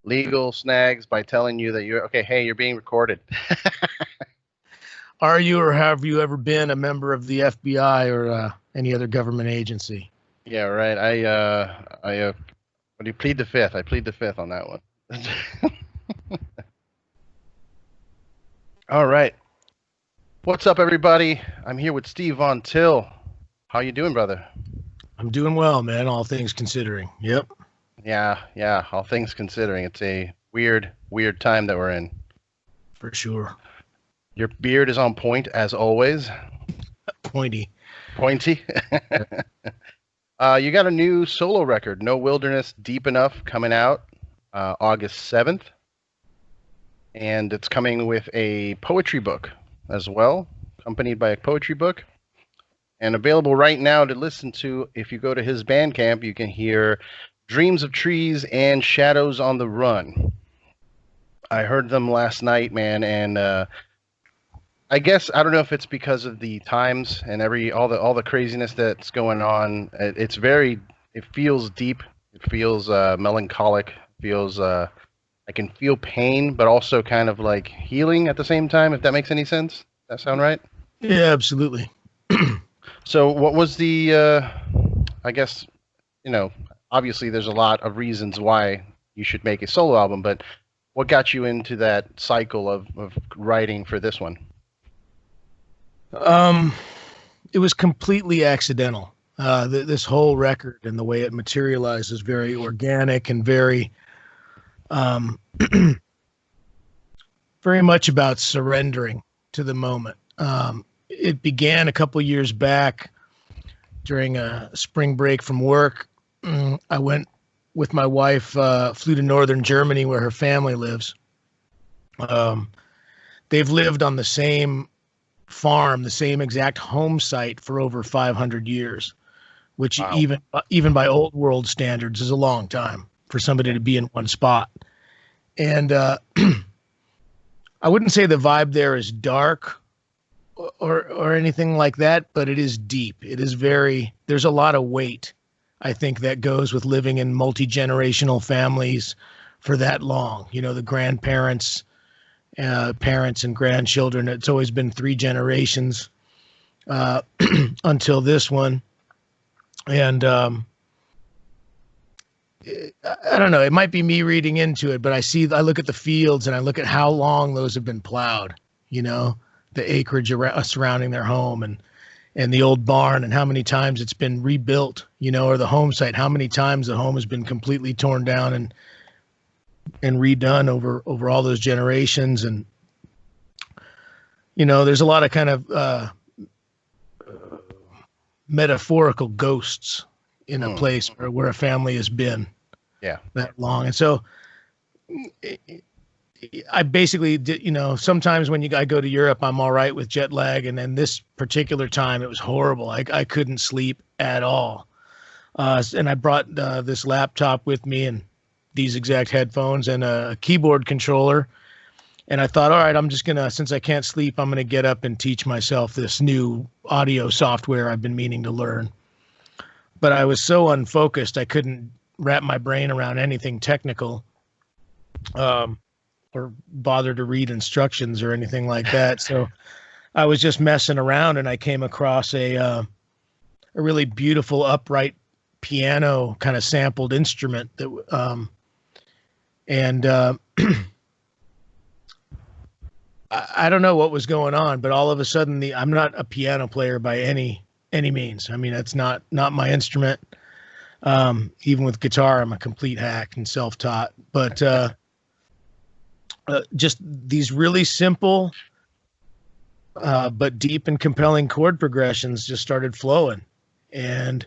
legal snags by telling you that you're okay. Hey, you're being recorded. Are you, or have you ever been a member of the FBI or any other government agency? Yeah, right. I when you plead the fifth, I plead the fifth on that one. All right. What's up, everybody? I'm here with Steve Von Till. How you doing, brother? I'm doing well, man, all things considering. Yep. Yeah, all things considering. It's a weird time that we're in. For sure. Your beard is on point, as always. Pointy. You got a new solo record, No Wilderness Deep Enough, coming out August 7th. And it's coming with a poetry book as well, accompanied by a poetry book. And available right now to listen to. If you go to his Bandcamp, you can hear Dreams of Trees and Shadows on the Run. I heard them last night, man, and I guess I don't know if it's because of the times and all the craziness that's going on. It feels deep. It feels melancholic. It feels I can feel pain, but also kind of like healing at the same time. If that makes any sense. Does that sound right? Yeah, absolutely. So, what was the? I guess obviously there's a lot of reasons why you should make a solo album, but what got you into that cycle of writing for this one? It was completely accidental. This whole record and the way it materialized is very organic and very, very much about surrendering to the moment. It began a couple years back during a spring break from work. I went with my wife, flew to northern Germany where her family lives. They've lived on the same farm, the same exact home site for over 500 years, which Wow. even by old world standards is a long time for somebody to be in one spot. And I wouldn't say the vibe there is dark or anything like that, but it is deep. It is there's a lot of weight, I think, that goes with living in multi-generational families for that long. The grandparents, parents and grandchildren. It's always been 3 generations until this one. And I don't know, it might be me reading into it, but I look at the fields and I look at how long those have been plowed, the acreage surrounding their home and the old barn and how many times it's been rebuilt, or the home site, how many times the home has been completely torn down and redone over all those generations. And, there's a lot of kind of metaphorical ghosts in a place where a family has been that long. And so I basically did, sometimes when I go to Europe, I'm all right with jet lag. And then this particular time, it was horrible. I couldn't sleep at all. And I brought this laptop with me and these exact headphones and a keyboard controller. And I thought, all right, I'm just going to, since I can't sleep, I'm going to get up and teach myself this new audio software I've been meaning to learn. But I was so unfocused, I couldn't wrap my brain around anything technical. Or bother to read instructions or anything like that. So I was just messing around and I came across a really beautiful upright piano kind of sampled instrument that, I don't know what was going on, but all of a sudden I'm not a piano player by any means. I mean, that's not my instrument. Even with guitar, I'm a complete hack and self-taught, but, just these really simple, but deep and compelling chord progressions just started flowing. And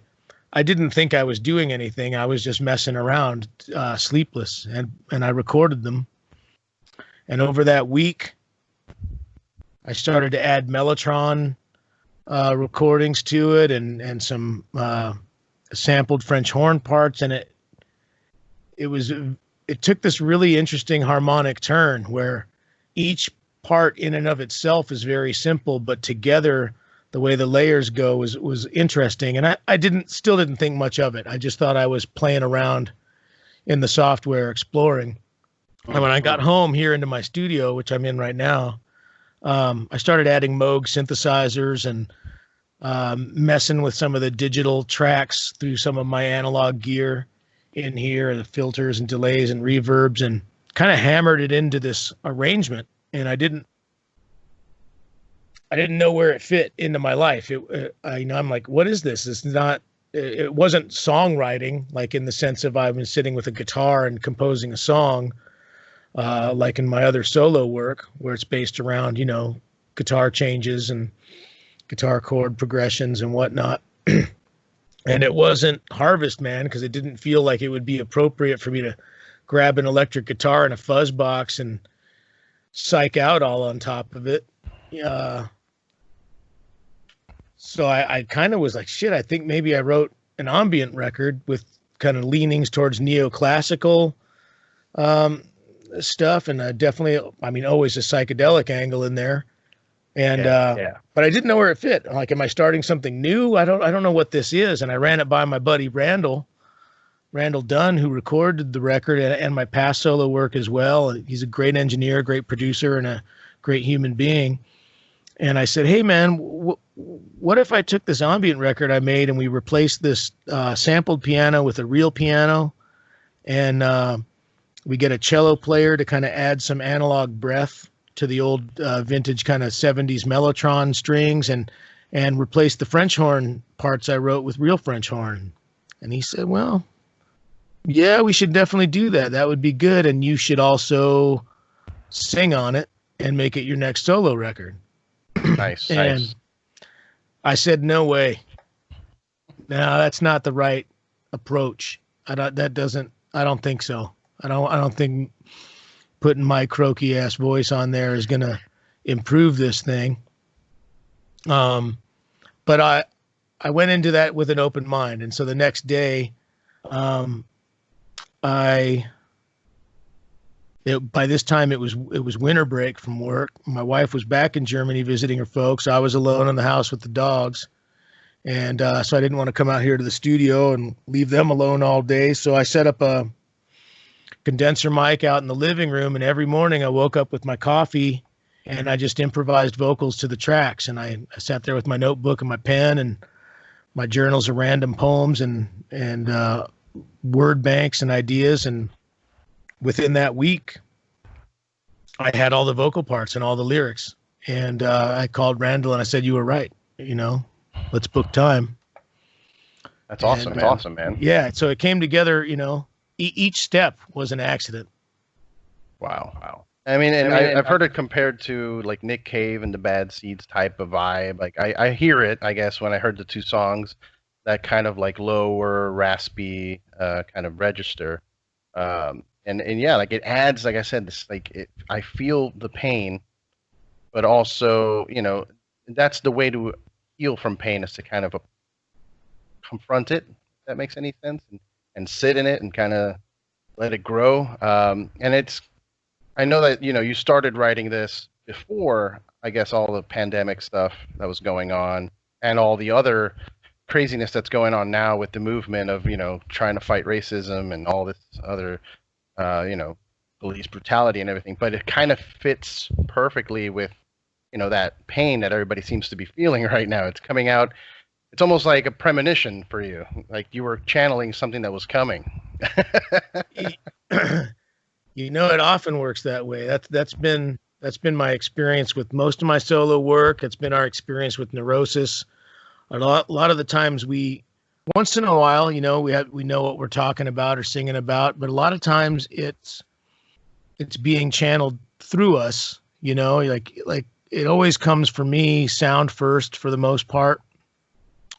I didn't think I was doing anything. I was just messing around, sleepless, and I recorded them. And over that week, I started to add Mellotron recordings to it and some sampled French horn parts. And it took this really interesting harmonic turn where each part in and of itself is very simple, but together the way the layers go was interesting. And I still didn't think much of it. I just thought I was playing around in the software, exploring. And when I got home here into my studio, which I'm in right now, I started adding Moog synthesizers and messing with some of the digital tracks through some of my analog gear in here, the filters and delays and reverbs, and kind of hammered it into this arrangement. And I didn't know where it fit into my life. I'm like, what is this? It wasn't songwriting, like in the sense of I've been sitting with a guitar and composing a song, like in my other solo work, where it's based around, guitar changes and guitar chord progressions and whatnot. And it wasn't Harvest Man, because it didn't feel like it would be appropriate for me to grab an electric guitar and a fuzz box and psych out all on top of it. So I kind of was like, shit, I think maybe I wrote an ambient record with kind of leanings towards neoclassical stuff. And definitely, always a psychedelic angle in there. And, but I didn't know where it fit. Like, am I starting something new? I don't know what this is. And I ran it by my buddy, Randall Dunn, who recorded the record and my past solo work as well. He's a great engineer, great producer, and a great human being. And I said, hey man, what if I took this ambient record I made and we replaced this sampled piano with a real piano, and we get a cello player to kind of add some analog breath to the old vintage kind of 70s mellotron strings, and replace the French horn parts I wrote with real French horn. And he said, well, yeah, we should definitely do that. That would be good. And you should also sing on it and make it your next solo record. Nice. And nice. I said, no way. No, that's not the right approach. I don't think so. I don't think putting my croaky ass voice on there is going to improve this thing. But I went into that with an open mind. And so the next day, by this time it was winter break from work. My wife was back in Germany visiting her folks. I was alone in the house with the dogs. And so I didn't want to come out here to the studio and leave them alone all day. So I set up a condenser mic out in the living room, and every morning I woke up with my coffee and I just improvised vocals to the tracks. And I sat there with my notebook and my pen and my journals of random poems and word banks and ideas. And within that week, I had all the vocal parts and all the lyrics. And I called Randall and I said, you were right. Let's book time. That's awesome. That's awesome, man. Yeah. So it came together, each step was an accident. Wow. I've heard it compared to like Nick Cave and the Bad Seeds type of vibe. Like I hear it, I guess, when I heard the two songs, that kind of like lower, raspy kind of register. And yeah, like it adds, like I said, this I feel the pain, but also, that's the way to heal from pain, is to kind of confront it, if that makes any sense, and sit in it and kind of let it grow. And I know that, you started writing this before, I guess, all the pandemic stuff that was going on and all the other craziness that's going on now with the movement of, trying to fight racism and all this other, police brutality and everything. But it kind of fits perfectly with, that pain that everybody seems to be feeling right now. It's coming out. It's almost like a premonition for you, like you were channeling something that was coming. It often works that way. That's been my experience with most of my solo work. It's been our experience with Neurosis. A lot of the times once in a while, we know what we're talking about or singing about, but a lot of times it's being channeled through us. Like it always comes for me sound first for the most part.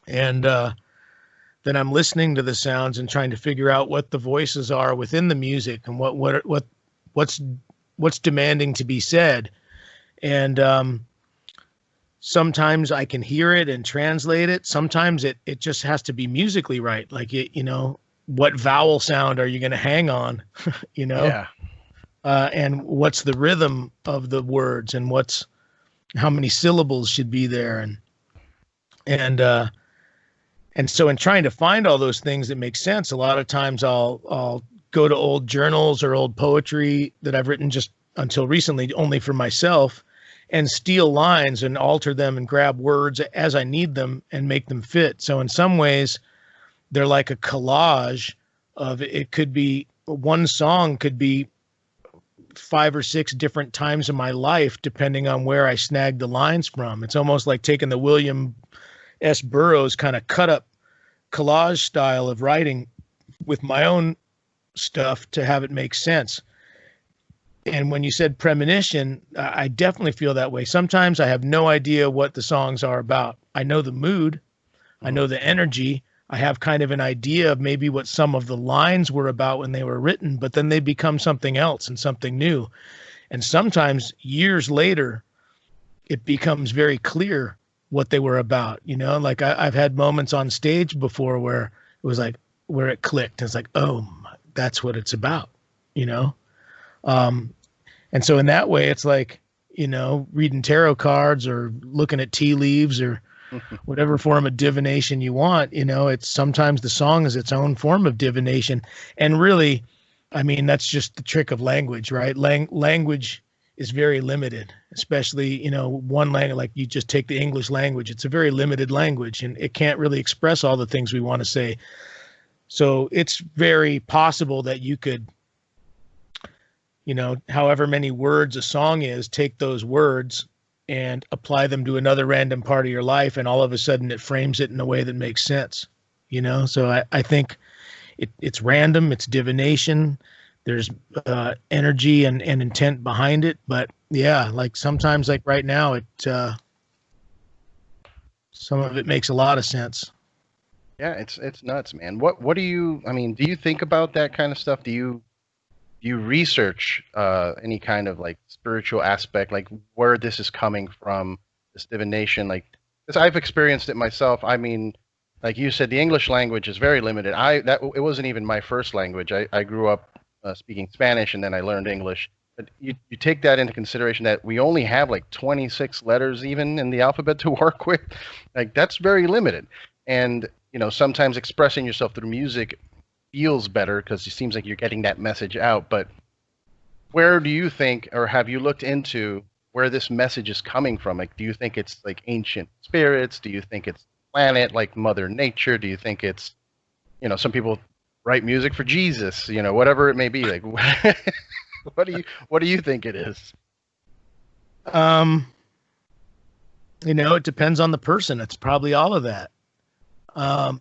And then I'm listening to the sounds and trying to figure out what the voices are within the music and what's demanding to be said. And sometimes I can hear it and translate it. Sometimes it just has to be musically right. Like what vowel sound are you going to hang on? Yeah. And what's the rhythm of the words, and how many syllables should be there, and so in trying to find all those things that make sense, a lot of times I'll go to old journals or old poetry that I've written just until recently only for myself, and steal lines and alter them and grab words as I need them and make them fit. So in some ways, they're like a collage of, it could be one song could be 5 or 6 different times in my life, depending on where I snagged the lines from. It's almost like taking the William S. Burroughs kind of cut up collage style of writing with my own stuff to have it make sense. And when you said premonition, I definitely feel that way. Sometimes I have no idea what the songs are about. I know the mood, I know the energy, I have kind of an idea of maybe what some of the lines were about when they were written, but then they become something else and something new. And sometimes years later, it becomes very clear what they were about. You know, like I've had moments on stage before where it was like, where it clicked. It's like, oh, that's what it's about, you know? And so in that way, it's like, you know, reading tarot cards or looking at tea leaves or whatever form of divination you want, you know, it's sometimes the song is its own form of divination. And really, I mean, that's just the trick of language, right? Language is very limited, especially, you know, one language, like you just take the English language, it's a very limited language and it can't really express all the things we want to say. So it's very possible that you could, you know, however many words a song is, take those words and apply them to another random part of your life, and all of a sudden it frames it in a way that makes sense, you know? So I think it's random, it's divination, there's energy and intent behind it. But yeah, like sometimes, like right now, some of it makes a lot of sense. Yeah, it's nuts, man. What do you, I mean, do you think about that kind of stuff? Do you research any kind of like spiritual aspect, like where this is coming from, this divination? Like, because I've experienced it myself. I mean, like you said, the English language is very limited. It wasn't even my first language. I grew up speaking Spanish, and then I learned English. But you take that into consideration that we only have like 26 letters even in the alphabet to work with. Like, that's very limited. And, you know, sometimes expressing yourself through music feels better because it seems like you're getting that message out. But where do you think, or have you looked into where this message is coming from? Like, do you think it's like ancient spirits? Do you think it's planet, like Mother Nature? Do you think it's, you know, some people write music for Jesus, you know, whatever it may be? Like, what do you think it is? You know, it depends on the person. It's probably all of that. I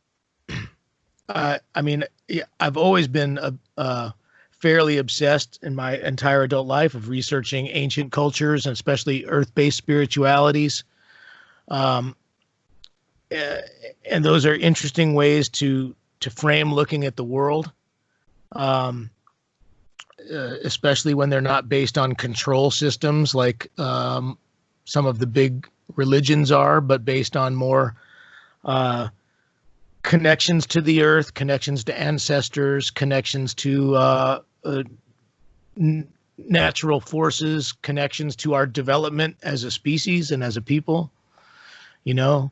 mean, I've always been fairly obsessed in my entire adult life of researching ancient cultures and especially earth-based spiritualities. And those are interesting ways to frame looking at the world, especially when they're not based on control systems like some of the big religions are, but based on more connections to the earth, connections to ancestors, connections to natural forces, connections to our development as a species and as a people. You know,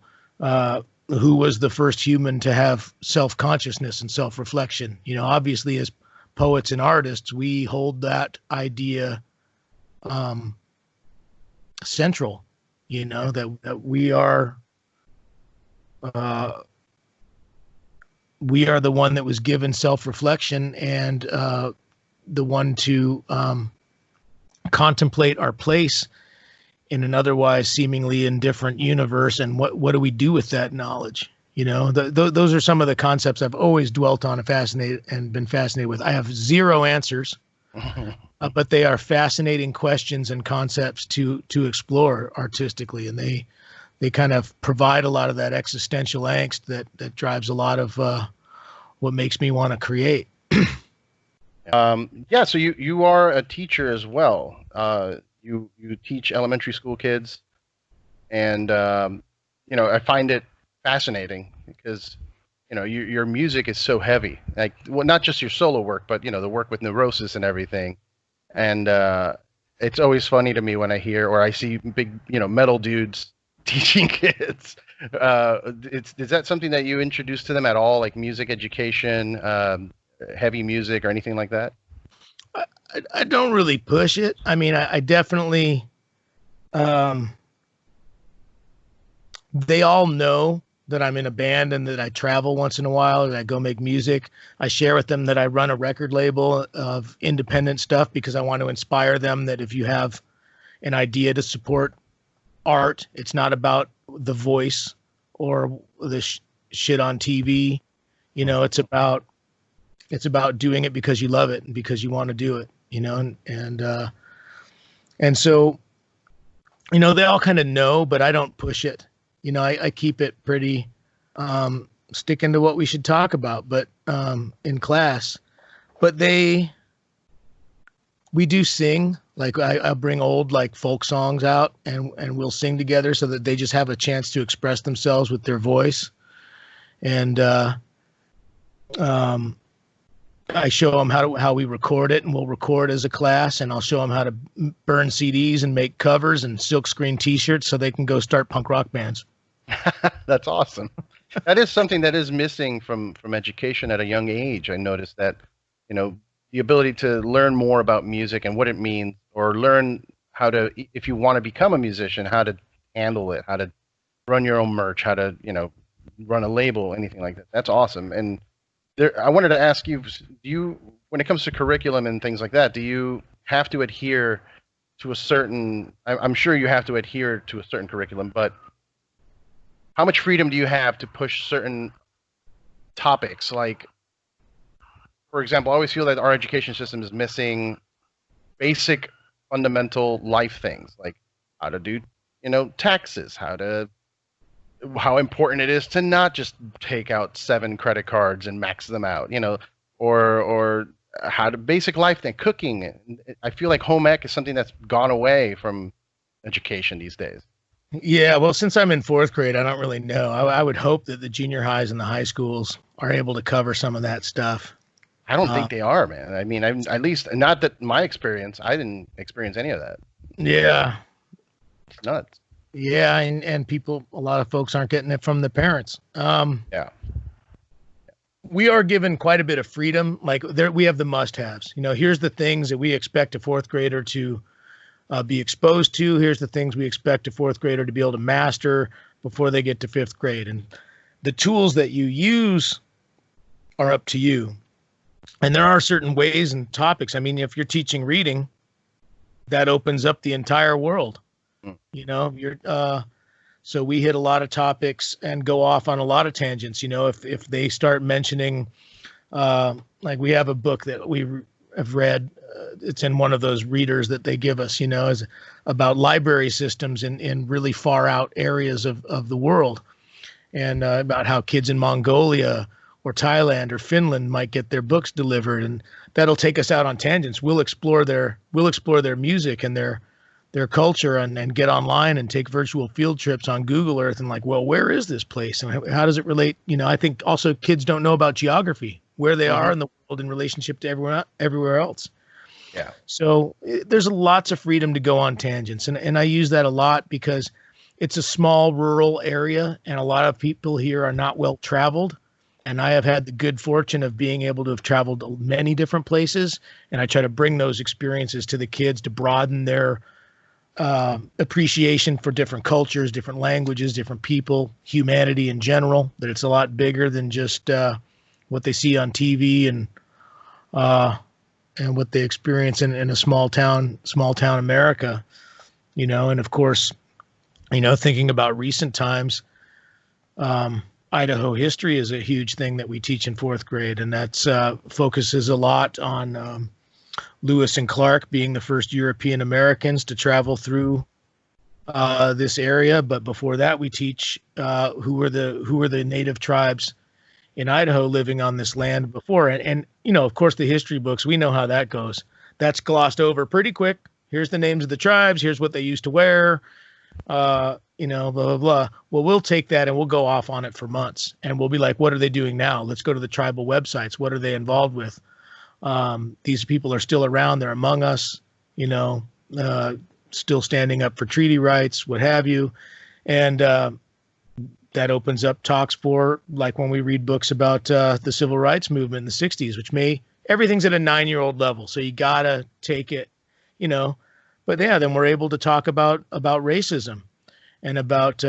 who was the first human to have self-consciousness and self-reflection? You know, obviously as poets and artists, we hold that idea central, you know, that we are the one that was given self-reflection and the one to contemplate our place in an otherwise seemingly indifferent universe, and what do we do with that knowledge? You know, those are some of the concepts I've always dwelt on and been fascinated with. I have zero answers, but they are fascinating questions and concepts to explore artistically, and they kind of provide a lot of that existential angst that drives a lot of what makes me want to create. Yeah, so you are a teacher as well. You teach elementary school kids, and you know, I find it fascinating because, you know, your music is so heavy. Like, well, not just your solo work, but, you know, the work with Neurosis and everything. And it's always funny to me when I hear or I see big, you know, metal dudes teaching kids. Is that something that you introduce to them at all, like music education, heavy music or anything like that? I don't really push it. I mean, I definitely, they all know that I'm in a band and that I travel once in a while and I go make music. I share with them that I run a record label of independent stuff because I want to inspire them that if you have an idea to support art, it's not about the voice or the shit on TV. You know, it's about doing it because you love it and because you want to do it, you know, and so, you know, they all kind of know, but I don't push it. You know, I keep it pretty sticking to what we should talk about, but in class. But we do sing. Like I bring old like folk songs out and we'll sing together so that they just have a chance to express themselves with their voice. And I show them how we record it, and we'll record as a class, and I'll show them how to burn CDs and make covers and silkscreen T-shirts so they can go start punk rock bands. That's awesome. That is something that is missing from education at a young age. I noticed that, you know, the ability to learn more about music and what it means, or learn how to, if you want to become a musician, how to handle it, how to run your own merch, how to, you know, run a label, anything like that. That's awesome. And I wanted to ask you, when it comes to curriculum and things like that, do you have to adhere to a certain, I'm sure you have to adhere to a certain curriculum, but how much freedom do you have to push certain topics? Like, for example, I always feel that our education system is missing basic fundamental life things, like how to do, you know, taxes, how important it is to not just take out 7 credit cards and max them out, you know, or how to basic life thing, cooking. I feel like home ec is something that's gone away from education these days. Yeah, well, since I'm in 4th grade, I don't really know. I would hope that the junior highs and the high schools are able to cover some of that stuff. I don't think they are, man. I mean, at least not that my experience. I didn't experience any of that. Yeah, it's nuts. Yeah, and people, a lot of folks aren't getting it from the parents. Yeah. We are given quite a bit of freedom. Like there, we have the must-haves. You know, here's the things that we expect a 4th grader to be exposed to. Here's the things we expect a 4th grader to be able to master before they get to 5th grade. And the tools that you use are up to you. And there are certain ways and topics. I mean, if you're teaching reading, that opens up the entire world. You know, so we hit a lot of topics and go off on a lot of tangents. You know, if they start mentioning, like we have a book that we have read, it's in one of those readers that they give us, you know, is about library systems in really far out areas of the world, and about how kids in Mongolia or Thailand or Finland might get their books delivered, and that'll take us out on tangents. We'll explore their music and their culture and get online and take virtual field trips on Google Earth and like, well, where is this place? And how does it relate? You know, I think also kids don't know about geography, where they are in the world in relationship to everywhere else. Yeah. So there's lots of freedom to go on tangents. And I use that a lot because it's a small rural area and a lot of people here are not well traveled. And I have had the good fortune of being able to have traveled many different places. And I try to bring those experiences to the kids to broaden their appreciation for different cultures, different languages, different people, humanity in general, that it's a lot bigger than just what they see on TV and what they experience in a small town America, you know. And of course, you know, thinking about recent times, Idaho history is a huge thing that we teach in 4th grade, and that's focuses a lot on Lewis and Clark being the first European Americans to travel through this area. But before that, we teach who were the native tribes in Idaho living on this land before. And you know, of course, the history books, we know how that goes. That's glossed over pretty quick. Here's the names of the tribes. Here's what they used to wear. You know, blah, blah, blah. Well, we'll take that and we'll go off on it for months. And we'll be like, what are they doing now? Let's go to the tribal websites. What are they involved with? These people are still around. They're among us, you know, still standing up for treaty rights, what have you. And that opens up talks for, like, when we read books about the civil rights movement in the 60s, which everything's at a 9-year-old level. So you got to take it, but yeah, then we're able to talk about racism and about,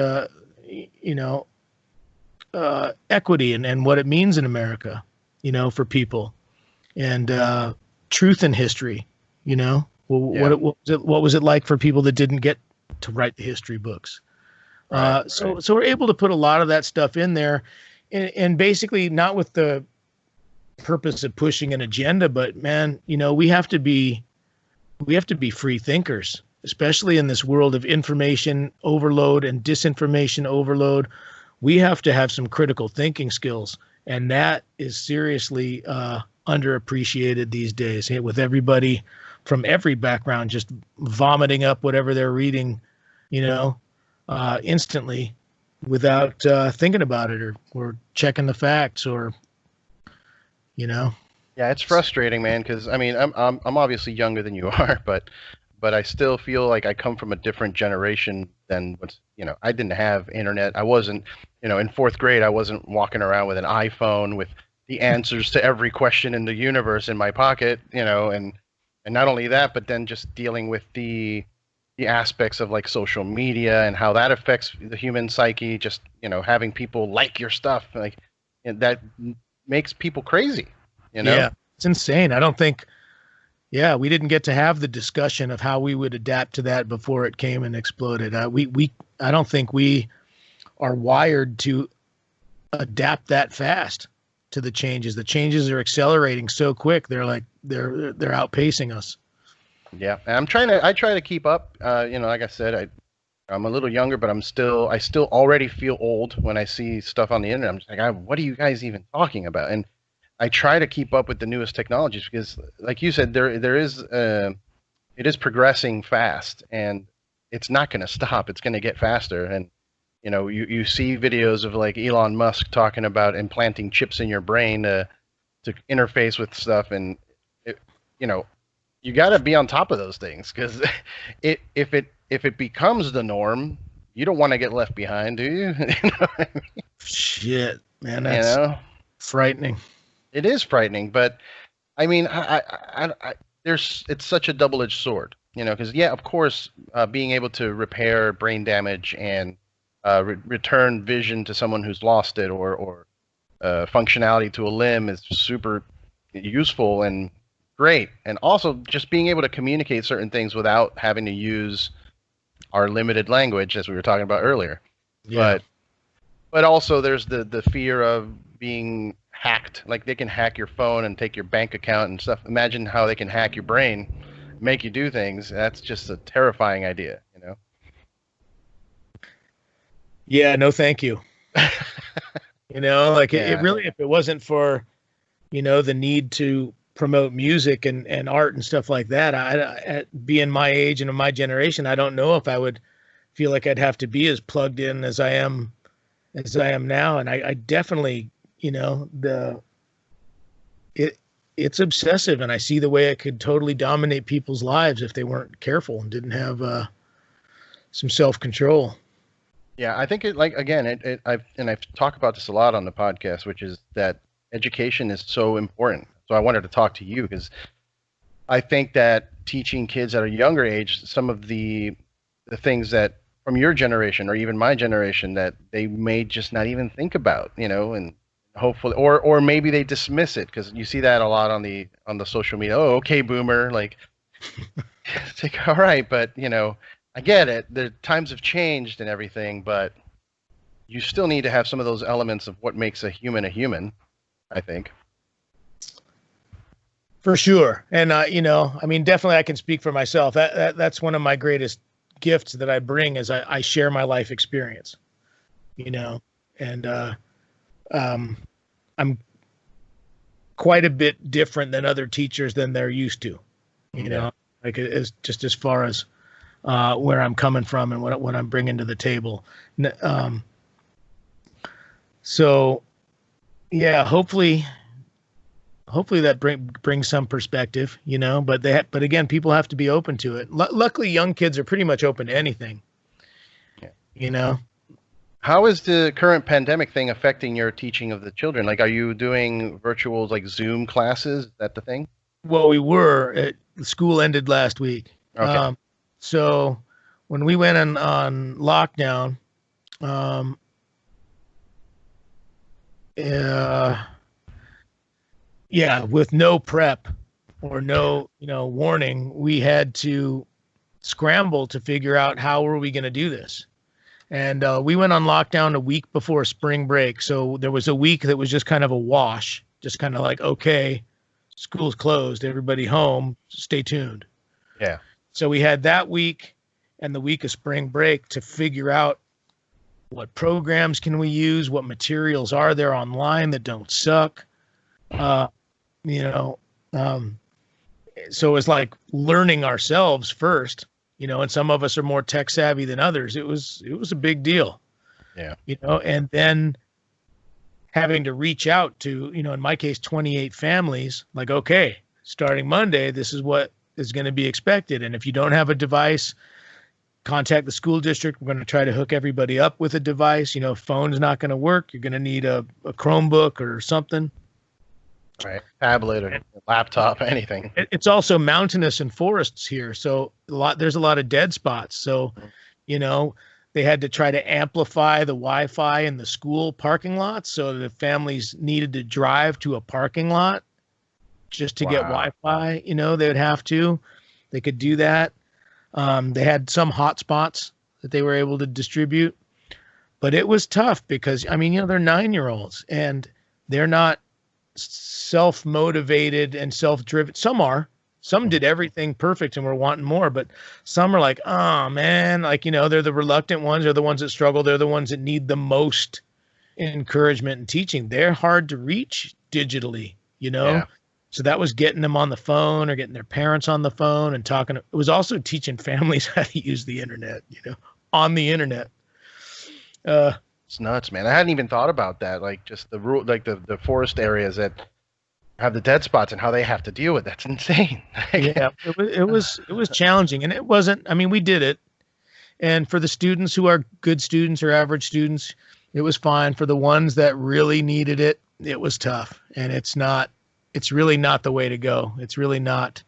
equity and what it means in America, for people, and truth in history, what was it like for people that didn't get to write the history books? Right. So we're able to put a lot of that stuff in there, and basically not with the purpose of pushing an agenda, but man, we have to be free thinkers, especially in this world of information overload and disinformation overload. We have to have some critical thinking skills, and that is seriously underappreciated these days, with everybody from every background just vomiting up whatever they're reading, instantly, without thinking about it or checking the facts, or Yeah, it's frustrating, man, because I mean, I'm obviously younger than you are, but I still feel like I come from a different generation than what's, I didn't have internet. I wasn't, in fourth grade, I wasn't walking around with an iPhone with the answers to every question in the universe in my pocket, and not only that, but then just dealing with the aspects of like social media and how that affects the human psyche. Just, having people like your stuff, like, and that makes people crazy, Yeah, it's insane. I don't think, we didn't get to have the discussion of how we would adapt to that before it came and exploded. I don't think we are wired to adapt that fast to the changes. The changes are accelerating so quick. They're outpacing us. Yeah, and I try to keep up. Like I said, I'm a little younger, but I still already feel old when I see stuff on the internet. I'm just like, what are you guys even talking about? And I try to keep up with the newest technologies because, like you said, it is progressing fast, and it's not going to stop. It's going to get faster. And you see videos of like Elon Musk talking about implanting chips in your brain to interface with stuff, and you got to be on top of those things, because if it becomes the norm, you don't want to get left behind, do you? You know what I mean? Shit, man, that's frightening. It is frightening, but I mean, it's such a double-edged sword, because of course, being able to repair brain damage and return vision to someone who's lost it, or functionality to a limb is super useful and great. And also just being able to communicate certain things without having to use our limited language, as we were talking about earlier. Yeah. But also there's the fear of being hacked. Like, they can hack your phone and take your bank account and stuff. Imagine how they can hack your brain, make you do things. That's just a terrifying idea, Yeah, no thank you. It really, if it wasn't for, the need to promote music and art and stuff like that, at being my age and of my generation, I don't know if I would feel like I'd have to be as plugged in as I am now. And I definitely, it's obsessive, and I see the way it could totally dominate people's lives if they weren't careful and didn't have some self-control. Yeah, I think I've talked about this a lot on the podcast, which is that education is so important. So I wanted to talk to you because I think that teaching kids at a younger age some of the things that from your generation or even my generation that they may just not even think about, and hopefully, or maybe they dismiss it, because you see that a lot on the social media. Oh, okay, boomer. Like, it's like, all right, but I get it. The times have changed and everything, but you still need to have some of those elements of what makes a human, I think. For sure. And, definitely I can speak for myself. That's one of my greatest gifts that I bring, is I share my life experience, and I'm quite a bit different than other teachers than they're used to, like, it's just as far as where I'm coming from and what I'm bringing to the table. So yeah, hopefully that brings some perspective, but again, people have to be open to it. Luckily, young kids are pretty much open to anything, How is the current pandemic thing affecting your teaching of the children? Like, are you doing virtual, like Zoom classes? Is that the thing? Well, we were. The school ended last week. Okay. So when we went on lockdown, um, yeah, with no prep or no, warning, we had to scramble to figure out how were we going to do this. And we went on lockdown a week before spring break. So there was a week that was just kind of a wash, just kind of like, okay, school's closed, everybody home, stay tuned. Yeah. So we had that week and the week of spring break to figure out what programs can we use, what materials are there online that don't suck. So it was like learning ourselves first, and some of us are more tech savvy than others. It was a big deal. Yeah. And then having to reach out to, in my case, 28 families, like, okay, starting Monday, this is what is going to be expected. And if you don't have a device, contact the school district. We're going to try to hook everybody up with a device. Phone's not going to work. You're going to need a Chromebook or something. Right. Tablet or laptop, anything. It's also mountainous and forests here. So there's a lot of dead spots. So, they had to try to amplify the Wi-Fi in the school parking lots. So the families needed to drive to a parking lot just to get Wi-Fi. They would have to. They could do that. They had some hotspots that they were able to distribute. But it was tough because, they're 9-year-olds and they're not self-motivated and self-driven. Some did everything perfect and were wanting more, but some are like, oh man, they're the reluctant ones. They're the ones that struggle. They're the ones that need the most encouragement and teaching. They're hard to reach digitally, Yeah. So that was getting them on the phone or getting their parents on the phone and talking. It was also teaching families how to use the internet, on the internet. It's nuts, man. I hadn't even thought about that. Like just the the forest areas that have the dead spots and how they have to deal with. That's insane. Yeah, it was challenging, and it wasn't. We did it, and for the students who are good students or average students, it was fine. For the ones that really needed it, it was tough, and it's really not the way to go. It's really not.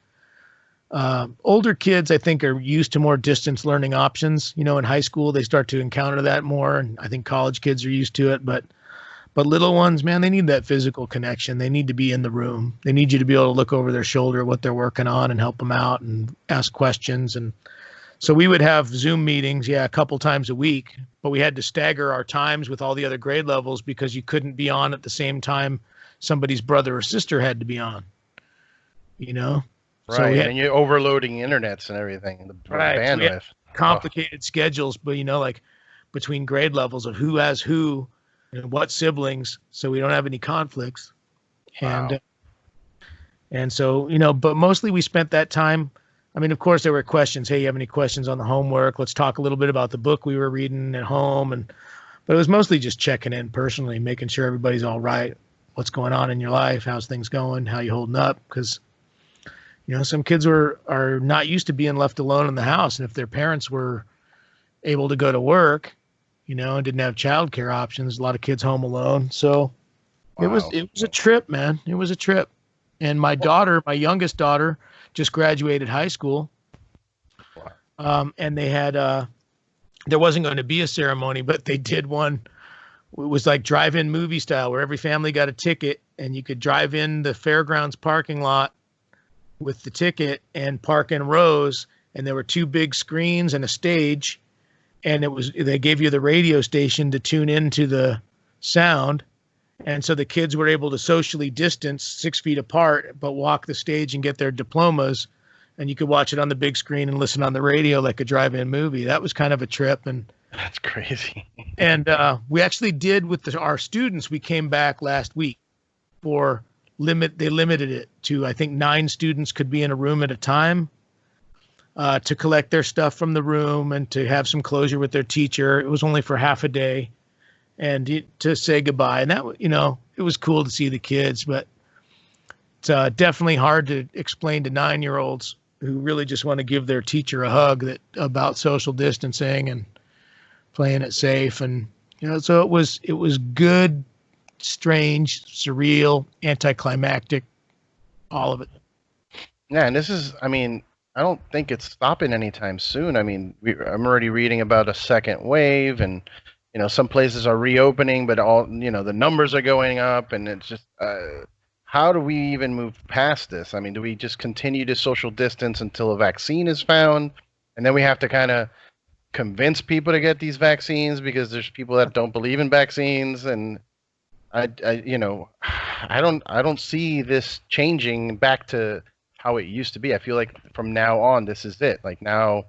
Older kids, I think, are used to more distance learning options. In high school, they start to encounter that more, and I think college kids are used to it. But little ones, man, they need that physical connection. They need to be in the room. They need you to be able to look over their shoulder what they're working on and help them out and ask questions. And so we would have Zoom meetings, a couple times a week, but we had to stagger our times with all the other grade levels because you couldn't be on at the same time somebody's brother or sister had to be on, Right, So and you're overloading internets and everything, the bandwidth. So complicated schedules, but like between grade levels of who has who and what siblings, so we don't have any conflicts. Wow. And so, but mostly we spent that time. Of course there were questions. Hey, you have any questions on the homework? Let's talk a little bit about the book we were reading at home. But it was mostly just checking in personally, making sure everybody's all right. What's going on in your life? How's things going? How you holding up? Because some kids are not used to being left alone in the house. And if their parents were able to go to work, and didn't have childcare options, a lot of kids home alone. So it was a trip, man. It was a trip. And my youngest daughter, just graduated high school. And they had, there wasn't going to be a ceremony, but they did one. It was like drive-in movie style where every family got a ticket and you could drive in the fairgrounds parking lot with the ticket and park in rows, and there were 2 big screens and a stage, and they gave you the radio station to tune into the sound, and so the kids were able to socially distance 6 feet apart but walk the stage and get their diplomas, and you could watch it on the big screen and listen on the radio like a drive-in movie. That was kind of a trip. And that's crazy. And we actually did with our students. We came back last week for they limited it to, I think, 9 students could be in a room at a time to collect their stuff from the room and to have some closure with their teacher. It was only for half a day and to say goodbye. And that, it was cool to see the kids, but it's definitely hard to explain to 9-year-olds who really just want to give their teacher a hug about social distancing and playing it safe and You know, so it was good, strange, surreal, anticlimactic, all of it. Yeah, and this is, I mean, I don't think it's stopping anytime soon. I mean, I'm already reading about a second wave, and some places are reopening, but all the numbers are going up, and it's just, how do we even move past this? I mean, do we just continue to social distance until a vaccine is found, and then we have to kind of convince people to get these vaccines because there's people that don't believe in vaccines, and I don't see this changing back to how it used to be. I feel like from now on, this is it. Like now,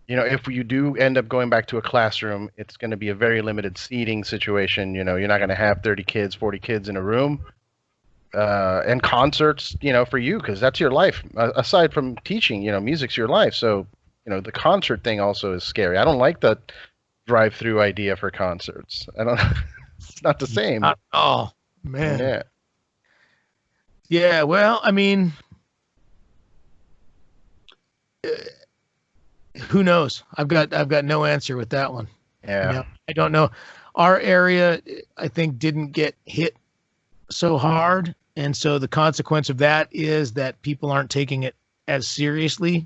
if you do end up going back to a classroom, it's going to be a very limited seating situation. You're not going to have 30 kids, 40 kids in a room. And concerts, for you, because that's your life. Aside from teaching, music's your life. So, the concert thing also is scary. I don't like the drive-through idea for concerts. I don't. It's not the same. Oh man. Yeah. Yeah. Well, I mean, who knows? I've got no answer with that one. Yeah. I don't know. Our area, I think, didn't get hit so hard, and so the consequence of that is that people aren't taking it as seriously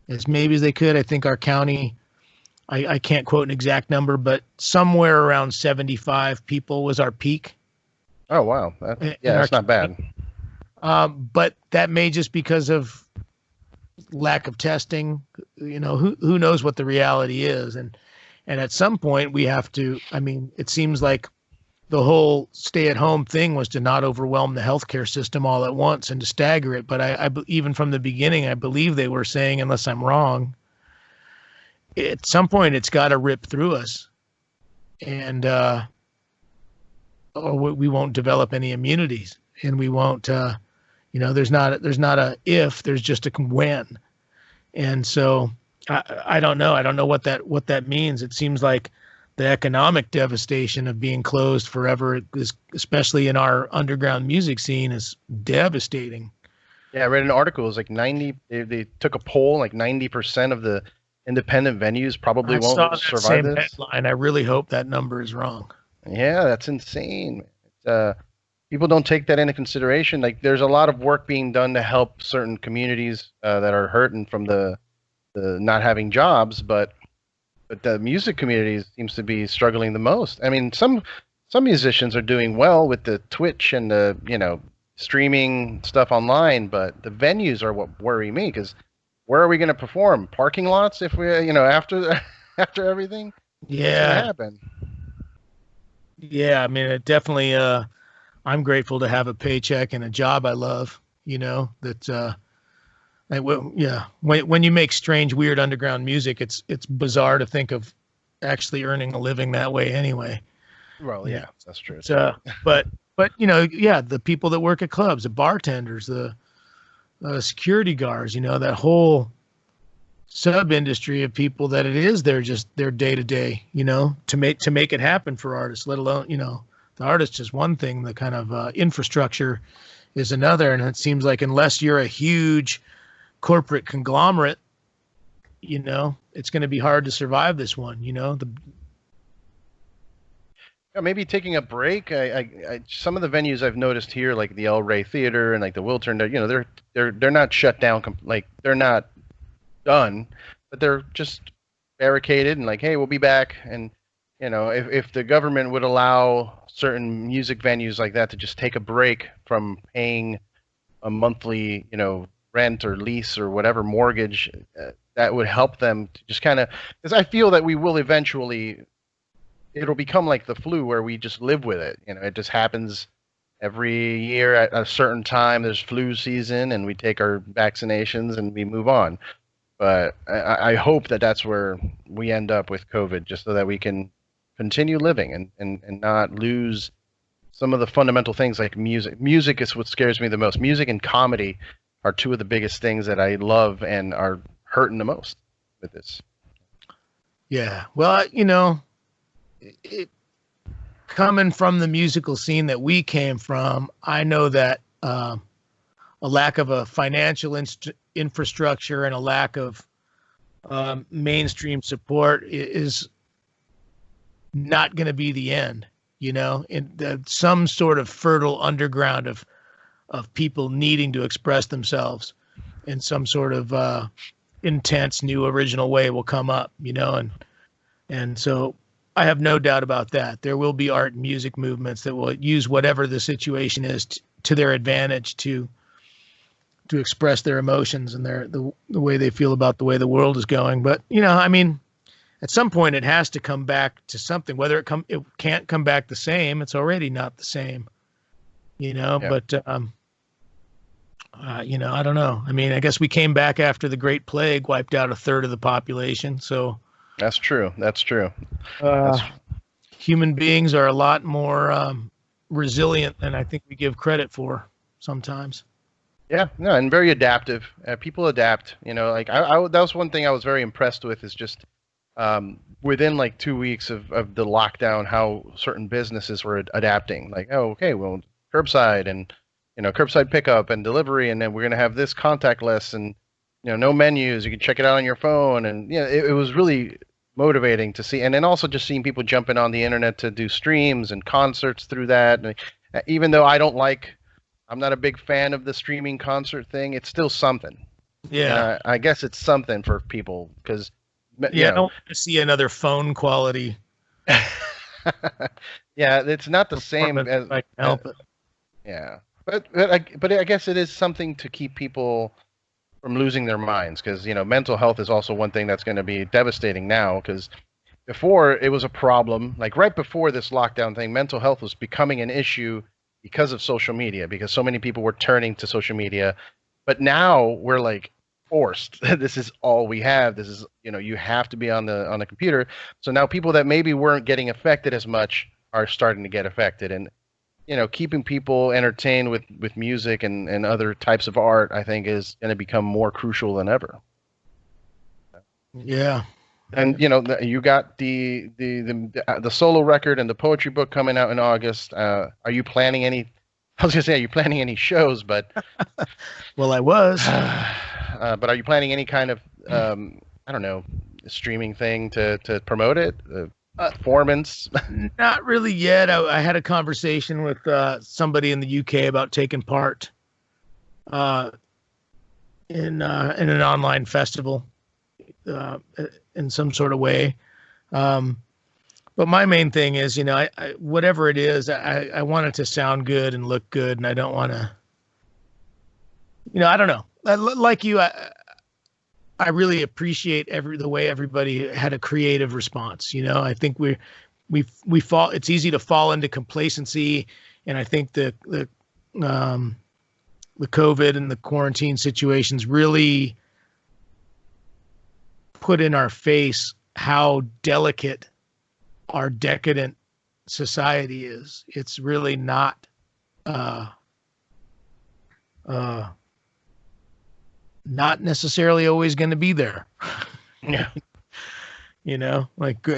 as maybe as they could. I think our county, I can't quote an exact number, but somewhere around 75 people was our peak. Oh wow, that's not bad. But that may just because of lack of testing. Who knows what the reality is, and at some point we have to. I mean, it seems like the whole stay-at-home thing was to not overwhelm the healthcare system all at once and to stagger it. But I even from the beginning, I believe they were saying, unless I'm wrong, at some point it's got to rip through us, and we won't develop any immunities, and we won't. There's not a if, there's just a when, and so I don't know. I don't know what that means. It seems like the economic devastation of being closed forever, especially in our underground music scene, is devastating. Yeah, I read an article. It was like 90. They took a poll. Like 90% of the independent venues probably won't survive this. Headline. I really hope that number is wrong. Yeah, that's insane. People don't take that into consideration. Like, there's a lot of work being done to help certain communities that are hurting from the not having jobs, but the music community seems to be struggling the most. I mean, some musicians are doing well with the Twitch and the streaming stuff online, but the venues are what worry me, because where are we going to perform? Parking lots if we after everything? Yeah. Happen. Yeah, I mean, it definitely. I'm grateful to have a paycheck and a job I love. When you make strange, weird underground music, it's bizarre to think of actually earning a living that way anyway. Well, yeah, that's true. But the people that work at clubs, the bartenders, the security guards, that whole sub industry of people that it is their day to day, to make it happen for artists, let alone, the artist is one thing, the kind of infrastructure is another. And it seems like unless you're a huge corporate conglomerate, it's going to be hard to survive this one. Maybe taking a break. I some of the venues I've noticed here, like the El Rey Theater and like the Wiltern, they're not shut down. Like, they're not done, but they're just barricaded and like, hey, we'll be back. And if the government would allow certain music venues like that to just take a break from paying a monthly, rent or lease or whatever mortgage, that would help them to just kind of, because I feel that we will eventually, it'll become like the flu where we just live with it. It just happens every year at a certain time. There's flu season and we take our vaccinations and we move on. But I hope that that's where we end up with COVID, just so that we can continue living and not lose some of the fundamental things like music. Music is what scares me the most. Music and comedy are two of the biggest things that I love and are hurting the most with this. Yeah. Well, coming from the musical scene that we came from, I know that a lack of a financial infrastructure and a lack of mainstream support is not going to be the end, you know, in some sort of fertile underground of people needing to express themselves in some sort of intense new original way will come up, you know, and so I have no doubt about that. There will be art and music movements that will use whatever the situation is to their advantage to express their emotions and the way they feel about the way the world is going. But, you know, I mean, at some point it has to come back to something, whether it can't come back the same. It's already not the same, you know, Yeah. but, you know, I don't know. I mean, I guess we came back after the Great Plague wiped out a third of the population. So That's true. That's true. uh, That's human beings are a lot more resilient than I think we give credit for sometimes. Yeah, no, and very adaptive. People adapt. You know, like that was one thing I was very impressed with is just within like 2 weeks of the lockdown, how certain businesses were adapting. Like, oh, okay, well, curbside and curbside pickup and delivery, and then we're gonna have this contactless and no menus. You can check it out on your phone, and it was really motivating to see. And then also just seeing people jumping on the internet to do streams and concerts through that. And even though I'm not a big fan of the streaming concert thing. It's still something. Yeah. I guess it's something for people because, Yeah, I don't want to see another phone quality. Yeah, it's not the same as I can help it. Yeah, but I guess it is something to keep people from losing their minds because mental health is also one thing that's going to be devastating now because before it was a problem. Like right before this lockdown thing, mental health was becoming an issue because of social media, because so many people were turning to social media. But now we're like forced. This is all we have. This is, you have to be on the computer. So now people that maybe weren't getting affected as much are starting to get affected. And, keeping people entertained with music and other types of art, I think is going to become more crucial than ever. Yeah. And you got the solo record and the poetry book coming out in August. Are you planning any? I was gonna say, are you planning any shows? But well, I was. But are you planning any kind of I don't know, streaming thing to promote it? Performance? Not really yet. I had a conversation with somebody in the UK about taking part in an online festival. In some sort of way. But my main thing is, I whatever it is, I want it to sound good and look good. And I don't want to, I don't know. Like you, I really appreciate the way everybody had a creative response. I think we fall, it's easy to fall into complacency. And I think the COVID and the quarantine situations really put in our face how delicate our decadent society is. It's really not necessarily always going to be there. Yeah. Like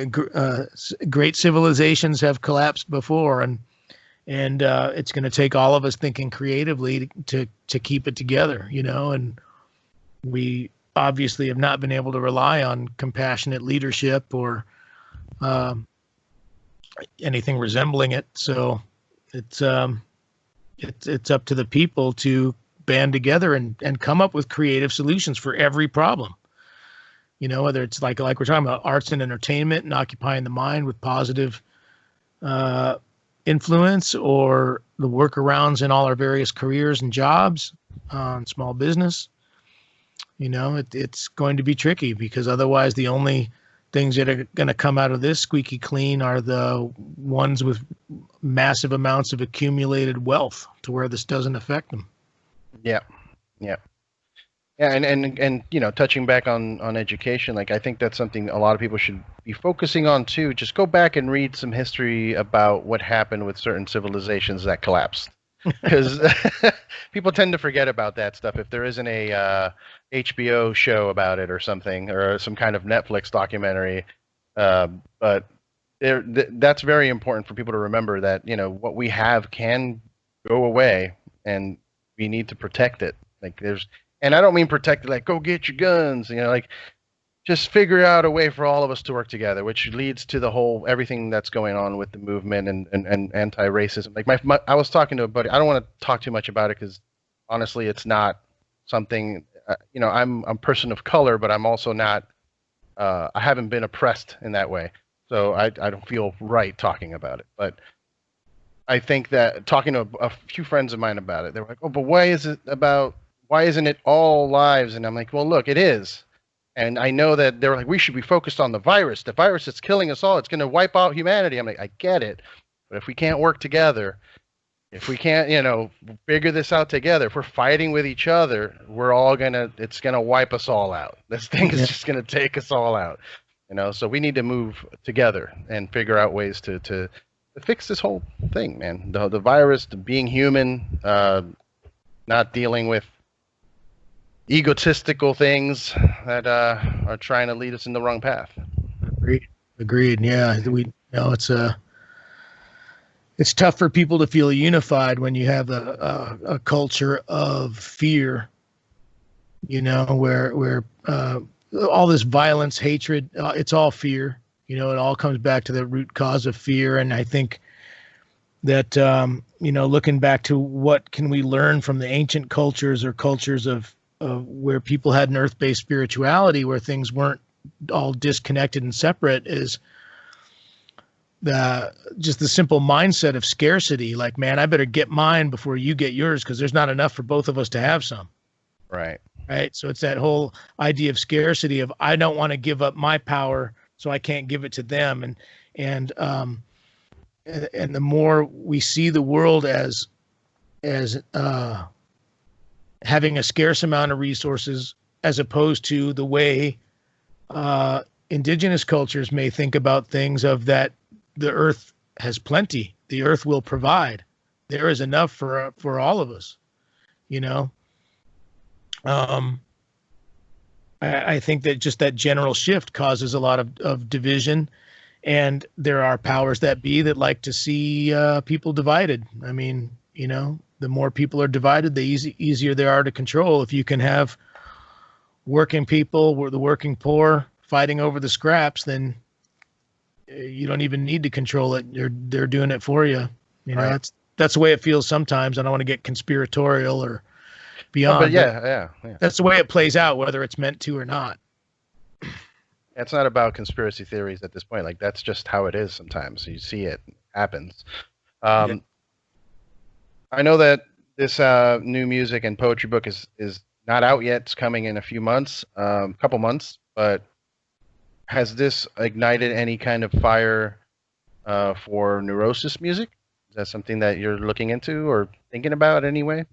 great civilizations have collapsed before, and it's going to take all of us thinking creatively to keep it together, and we obviously have not been able to rely on compassionate leadership or anything resembling it. So it's up to the people to band together and come up with creative solutions for every problem. Whether it's like we're talking about arts and entertainment and occupying the mind with positive influence, or the workarounds in all our various careers and jobs, small business. It's going to be tricky because otherwise the only things that are going to come out of this squeaky clean are the ones with massive amounts of accumulated wealth to where this doesn't affect them. Yeah. Yeah. Yeah. And touching back on education, like I think that's something a lot of people should be focusing on too. Just go back and read some history about what happened with certain civilizations that collapsed. Because people tend to forget about that stuff if there isn't a HBO show about it or something, or some kind of Netflix documentary. But that's very important for people to remember that what we have can go away, and we need to protect it. And I don't mean protect it like go get your guns. just figure out a way for all of us to work together, which leads to the whole everything that's going on with the movement and anti-racism. Like I was talking to a buddy. I don't want to talk too much about it because honestly, it's not something. I'm a person of color, but I'm also not. I haven't been oppressed in that way, so I don't feel right talking about it. But I think that talking to a few friends of mine about it, they were like, "Oh, but why isn't it all lives?" And I'm like, "Well, look, it is." And I know that they're like, we should be focused on the virus. The virus that's killing us all. It's going to wipe out humanity. I'm like, I get it. But if we can't work together, if we can't, figure this out together, if we're fighting with each other, it's going to wipe us all out. This thing is just going to take us all out. So we need to move together and figure out ways to fix this whole thing, man. The virus, the being human, not dealing with egotistical things that are trying to lead us in the wrong path. Agreed. Yeah, it's tough for people to feel unified when you have a culture of fear. Where all this violence, hatred, it's all fear. It all comes back to the root cause of fear. And I think that looking back to what can we learn from the ancient cultures or cultures of where people had an earth-based spirituality, where things weren't all disconnected and separate, is just the simple mindset of scarcity. Like, man, I better get mine before you get yours, because there's not enough for both of us to have some. Right. So it's that whole idea of scarcity of, I don't want to give up my power, so I can't give it to them. And the more we see the world as having a scarce amount of resources, as opposed to the way indigenous cultures may think about things, of that the earth has plenty, the earth will provide, there is enough for all of us. I think that just that general shift causes a lot of division, and there are powers that be that like to see people divided. I mean, the more people are divided, the easier they are to control. If you can have working people, the working poor, fighting over the scraps, then you don't even need to control it. They're doing it for you. Right. That's the way it feels sometimes. I don't want to get conspiratorial or beyond. But yeah. That's the way it plays out, whether it's meant to or not. It's not about conspiracy theories at this point. Like, that's just how it is sometimes. You see it happens. I know that this new music and poetry book is not out yet. It's coming in a few months, couple months. But has this ignited any kind of fire for Neurosis music? Is that something that you're looking into or thinking about anyway?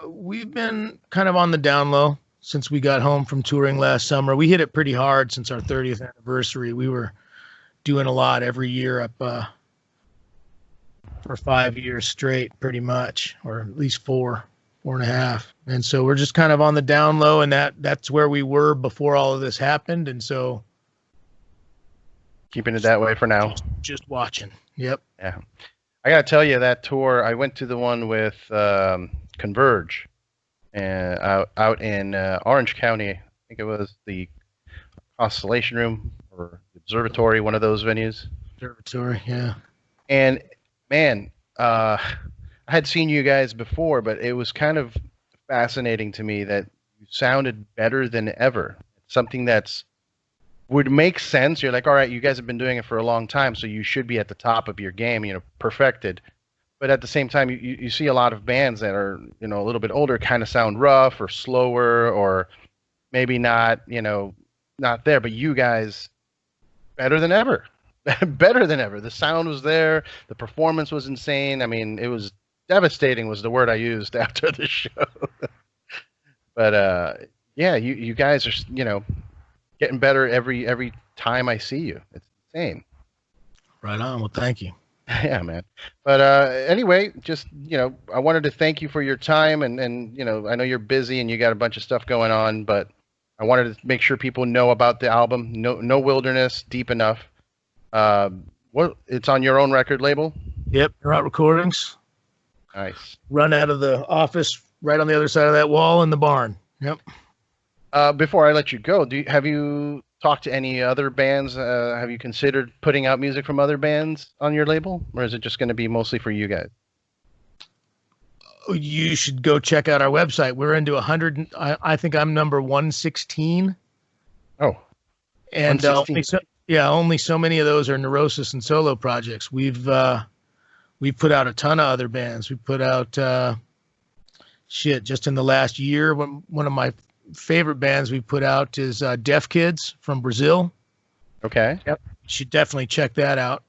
We've been kind of on the down low since we got home from touring last summer. We hit it pretty hard since our 30th anniversary. We were doing a lot every year up for 5 years straight, pretty much, or at least 4.5. And so we're just kind of on the down low, and that's where we were before all of this happened. And so keeping it that way for now. Just watching. Yep. Yeah. I got to tell you, that tour, I went to the one with Converge and out in Orange County. I think it was the Constellation Room or Observatory, one of those venues. Observatory, yeah. And man, I had seen you guys before, but it was kind of fascinating to me that you sounded better than ever. It's something that's would make sense. You're like, all right, you guys have been doing it for a long time, so you should be at the top of your game, perfected. But at the same time, you see a lot of bands that are, a little bit older, kind of sound rough or slower, or maybe not, not there. But you guys, better than ever. Better than ever. The sound was there. The performance was insane. I mean, it was devastating was the word I used after the show. But yeah, you guys are, getting better every time I see you. It's insane. Right on. Well, thank you. Yeah, man. But anyway, just, I wanted to thank you for your time, and I know you're busy and you got a bunch of stuff going on, but I wanted to make sure people know about the album, No Wilderness, Deep Enough. It's on your own record label? Yep, Neurot Recordings. Nice. Run out of the office right on the other side of that wall in the barn. Yep. Before I let you go, have you talked to any other bands? Have you considered putting out music from other bands on your label, or is it just going to be mostly for you guys? You should go check out our website. We're into 100. I think I'm number 116. Oh, And 116. only so many of those are Neurosis and solo projects. We've put out a ton of other bands. We put out just in the last year. One of my favorite bands we put out is Deaf Kids from Brazil. Okay. Yep, you should definitely check that out.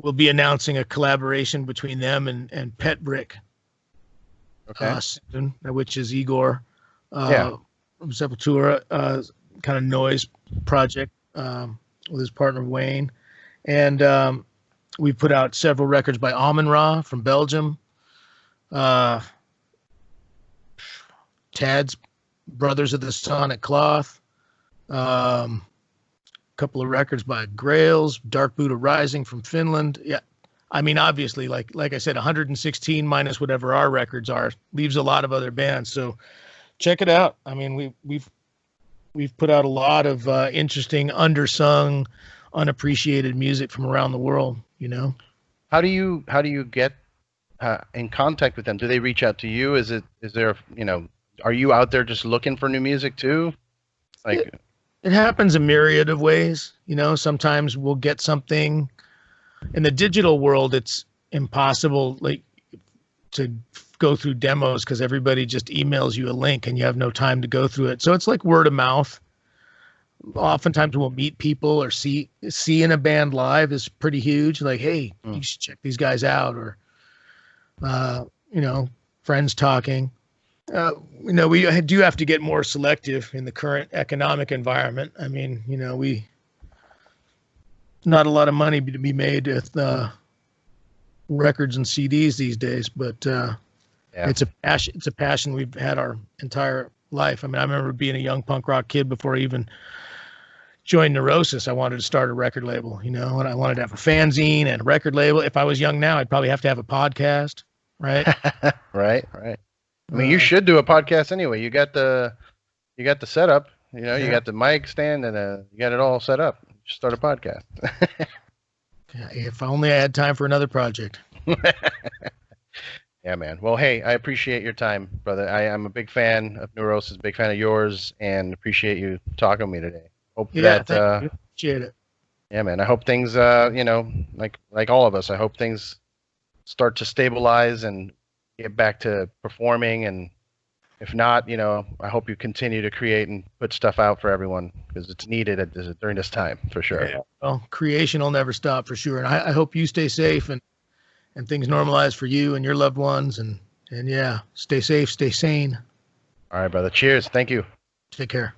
We'll be announcing a collaboration between them and Pet Brick. Okay. Soon, which is Igor. Yeah. From Sepultura, kind of noise project with his partner Wayne, and we put out several records by Amun Ra from Belgium, Tad's Brothers of the Sonic Cloth, couple of records by Grails, Dark Buddha Rising from Finland. Yeah, I mean, obviously, like I said, 116 minus whatever our records are leaves a lot of other bands. So check it out. I mean, we've put out a lot of interesting, undersung, unappreciated music from around the world. You know, How do you get in contact with them? Do they reach out to you? Is there are you out there just looking for new music too? Like, it happens a myriad of ways. You know, sometimes we'll get something in the digital world. It's impossible to go through demos because everybody just emails you a link and you have no time to go through it. So it's like word of mouth. Oftentimes we'll meet people or seeing a band live is pretty huge. Like, hey, you should check these guys out, or friends talking. We do have to get more selective in the current economic environment. I mean, not a lot of money to be made with records and CDs these days, but it's a passion. It's a passion we've had our entire life. I mean, I remember being a young punk rock kid before I even joined Neurosis. I wanted to start a record label, and I wanted to have a fanzine and a record label. If I was young now, I'd probably have to have a podcast, right? Right. I mean, you should do a podcast anyway. You got the setup, you got the mic stand, and you got it all set up. Just start a podcast. If only I had time for another project. Yeah, man. Well, hey, I appreciate your time, brother. I'm a big fan of Neurosis, big fan of yours, and appreciate you talking with me today. Hope thank you. Appreciate it. Yeah, man. I hope things, like all of us, I hope things start to stabilize and get back to performing. And if not, I hope you continue to create and put stuff out for everyone because it's needed during this time for sure. Yeah. Well, creation will never stop for sure. And I hope you stay safe and things normalize for you and your loved ones. And yeah, stay safe, stay sane. All right, brother. Cheers. Thank you. Take care.